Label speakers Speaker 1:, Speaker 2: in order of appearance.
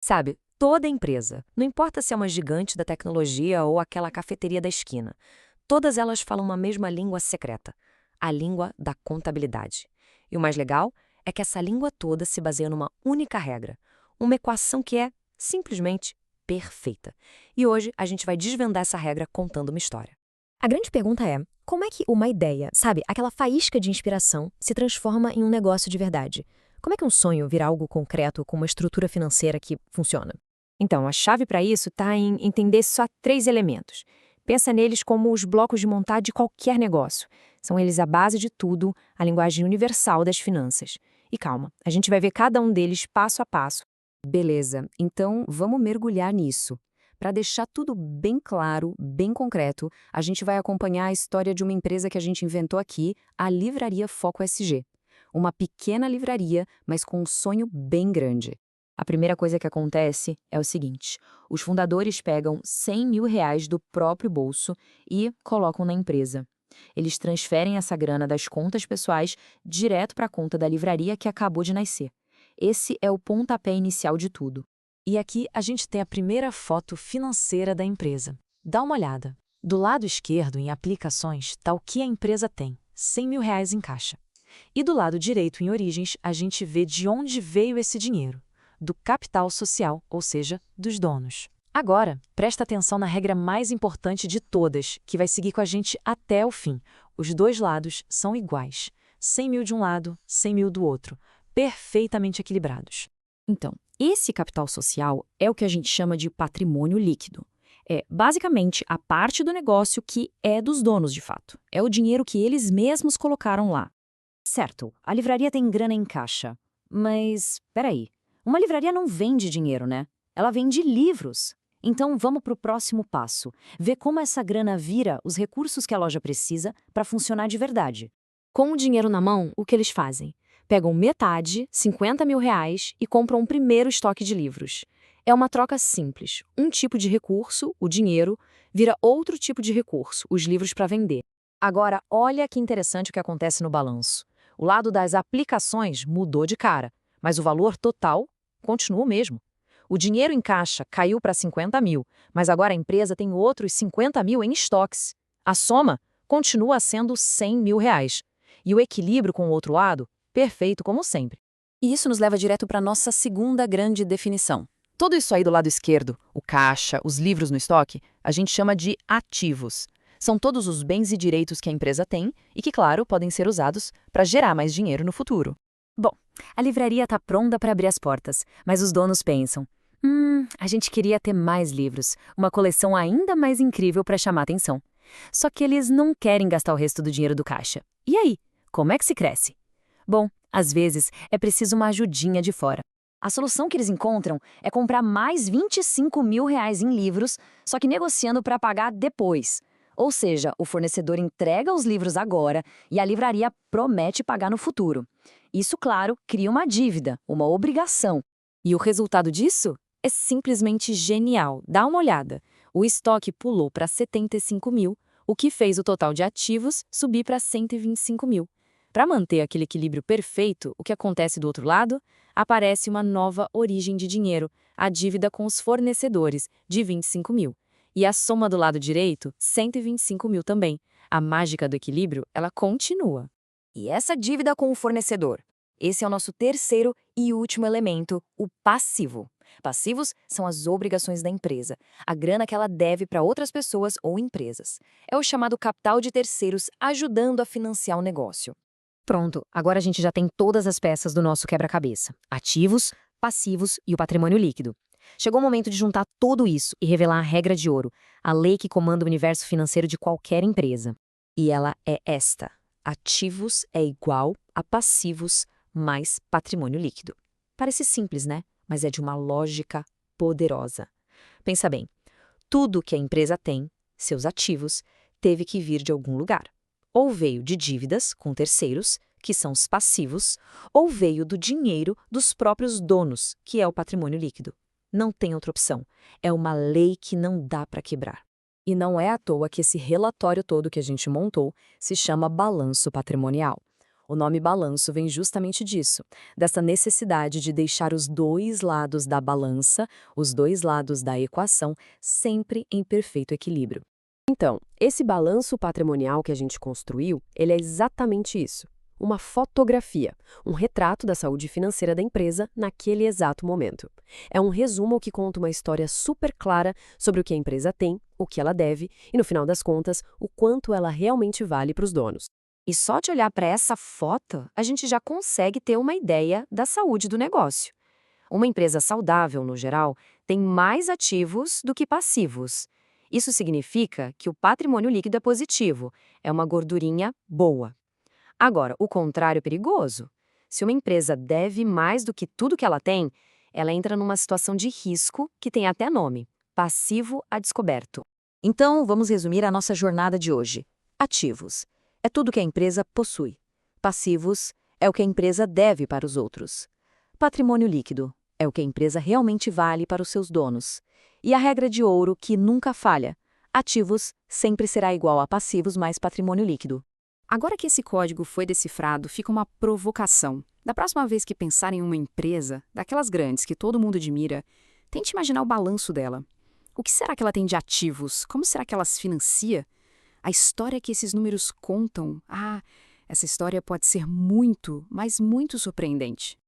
Speaker 1: Sabe, toda empresa, não importa se é uma gigante da tecnologia ou aquela cafeteria da esquina, todas elas falam uma mesma língua secreta, a língua da contabilidade. E o mais legal é que essa língua toda se baseia numa única regra, uma equação que é, simplesmente, perfeita. E hoje a gente vai desvendar essa regra contando uma história.
Speaker 2: A grande pergunta é, como é que uma ideia, sabe, aquela faísca de inspiração, se transforma em um negócio de verdade? Como é que um sonho vira algo concreto com uma estrutura financeira que funciona?
Speaker 1: Então, a chave para isso está em entender só três elementos. Pensa neles como os blocos de montar de qualquer negócio. São eles a base de tudo, a linguagem universal das finanças. E calma, a gente vai ver cada um deles passo a passo.
Speaker 3: Beleza, então vamos mergulhar nisso. Para deixar tudo bem claro, bem concreto, a gente vai acompanhar a história de uma empresa que a gente inventou aqui, a Livraria Foco SG. Uma pequena livraria, mas com um sonho bem grande. A primeira coisa que acontece é o seguinte: os fundadores pegam R$ 100.000 do próprio bolso e colocam na empresa. Eles transferem essa grana das contas pessoais direto para a conta da livraria que acabou de nascer. Esse é o pontapé inicial de tudo.
Speaker 4: E aqui a gente tem a primeira foto financeira da empresa. Dá uma olhada. Do lado esquerdo, em aplicações, está o que a empresa tem, R$ 100.000 em caixa. E do lado direito, em origens, a gente vê de onde veio esse dinheiro. Do capital social, ou seja, dos donos. Agora, presta atenção na regra mais importante de todas, que vai seguir com a gente até o fim. Os dois lados são iguais. 100.000 de um lado, 100.000 do outro. Perfeitamente equilibrados.
Speaker 3: Então, esse capital social é o que a gente chama de patrimônio líquido. É basicamente a parte do negócio que é dos donos de fato. É o dinheiro que eles mesmos colocaram lá. Certo, a livraria tem grana em caixa. Mas, peraí, uma livraria não vende dinheiro, né? Ela vende livros. Então vamos para o próximo passo, ver como essa grana vira os recursos que a loja precisa para funcionar de verdade.
Speaker 2: Com o dinheiro na mão, o que eles fazem? Pegam metade, R$ 50.000, e compram um primeiro estoque de livros. É uma troca simples. Um tipo de recurso, o dinheiro, vira outro tipo de recurso, os livros para vender.
Speaker 1: Agora, olha que interessante o que acontece no balanço. O lado das aplicações mudou de cara, mas o valor total continua o mesmo. O dinheiro em caixa caiu para 50.000, mas agora a empresa tem outros 50.000 em estoques. A soma continua sendo R$ 100.000. E o equilíbrio com o outro lado, perfeito como sempre.
Speaker 3: E isso nos leva direto para a nossa segunda grande definição. Tudo isso aí do lado esquerdo, o caixa, os livros no estoque, a gente chama de ativos. São todos os bens e direitos que a empresa tem e que, claro, podem ser usados para gerar mais dinheiro no futuro.
Speaker 2: Bom, a livraria está pronta para abrir as portas, mas os donos pensam: a gente queria ter mais livros, uma coleção ainda mais incrível para chamar atenção. Só que eles não querem gastar o resto do dinheiro do caixa. E aí, como é que se cresce? Bom, às vezes é preciso uma ajudinha de fora. A solução que eles encontram é comprar mais R$ 25.000 em livros, só que negociando para pagar depois. Ou seja, o fornecedor entrega os livros agora e a livraria promete pagar no futuro. Isso, claro, cria uma dívida, uma obrigação. E o resultado disso é simplesmente genial. Dá uma olhada. O estoque pulou para 75.000, o que fez o total de ativos subir para 125.000. Para manter aquele equilíbrio perfeito, o que acontece do outro lado? Aparece uma nova origem de dinheiro, a dívida com os fornecedores, de 25.000. E a soma do lado direito, 125.000 também. A mágica do equilíbrio, ela continua.
Speaker 1: E essa dívida com o fornecedor? Esse é o nosso terceiro e último elemento, o passivo. Passivos são as obrigações da empresa, a grana que ela deve para outras pessoas ou empresas. É o chamado capital de terceiros ajudando a financiar o negócio.
Speaker 2: Pronto, agora a gente já tem todas as peças do nosso quebra-cabeça: ativos, passivos e o patrimônio líquido. Chegou o momento de juntar tudo isso e revelar a regra de ouro, a lei que comanda o universo financeiro de qualquer empresa.
Speaker 1: E ela é esta: ativos é igual a passivos mais patrimônio líquido. Parece simples, né? Mas é de uma lógica poderosa. Pensa bem, tudo que a empresa tem, seus ativos, teve que vir de algum lugar. Ou veio de dívidas com terceiros, que são os passivos, ou veio do dinheiro dos próprios donos, que é o patrimônio líquido. Não tem outra opção. É uma lei que não dá para quebrar.
Speaker 3: E não é à toa que esse relatório todo que a gente montou se chama balanço patrimonial. O nome balanço vem justamente disso, dessa necessidade de deixar os dois lados da balança, os dois lados da equação, sempre em perfeito equilíbrio.
Speaker 5: Então, esse balanço patrimonial que a gente construiu, ele é exatamente isso. Uma fotografia, um retrato da saúde financeira da empresa naquele exato momento. É um resumo que conta uma história super clara sobre o que a empresa tem, o que ela deve e, no final das contas, o quanto ela realmente vale para os donos.
Speaker 3: E só de olhar para essa foto, a gente já consegue ter uma ideia da saúde do negócio. Uma empresa saudável, no geral, tem mais ativos do que passivos. Isso significa que o patrimônio líquido é positivo, é uma gordurinha boa. Agora, o contrário é perigoso. Se uma empresa deve mais do que tudo que ela tem, ela entra numa situação de risco que tem até nome: passivo a descoberto.
Speaker 1: Então, vamos resumir a nossa jornada de hoje. Ativos é tudo que a empresa possui. Passivos é o que a empresa deve para os outros. Patrimônio líquido é o que a empresa realmente vale para os seus donos. E a regra de ouro que nunca falha: ativos sempre será igual a passivos mais patrimônio líquido.
Speaker 6: Agora que esse código foi decifrado, fica uma provocação. Da próxima vez que pensar em uma empresa, daquelas grandes que todo mundo admira, tente imaginar o balanço dela. O que será que ela tem de ativos? Como será que ela se financia? A história que esses números contam, essa história pode ser muito, mas muito surpreendente.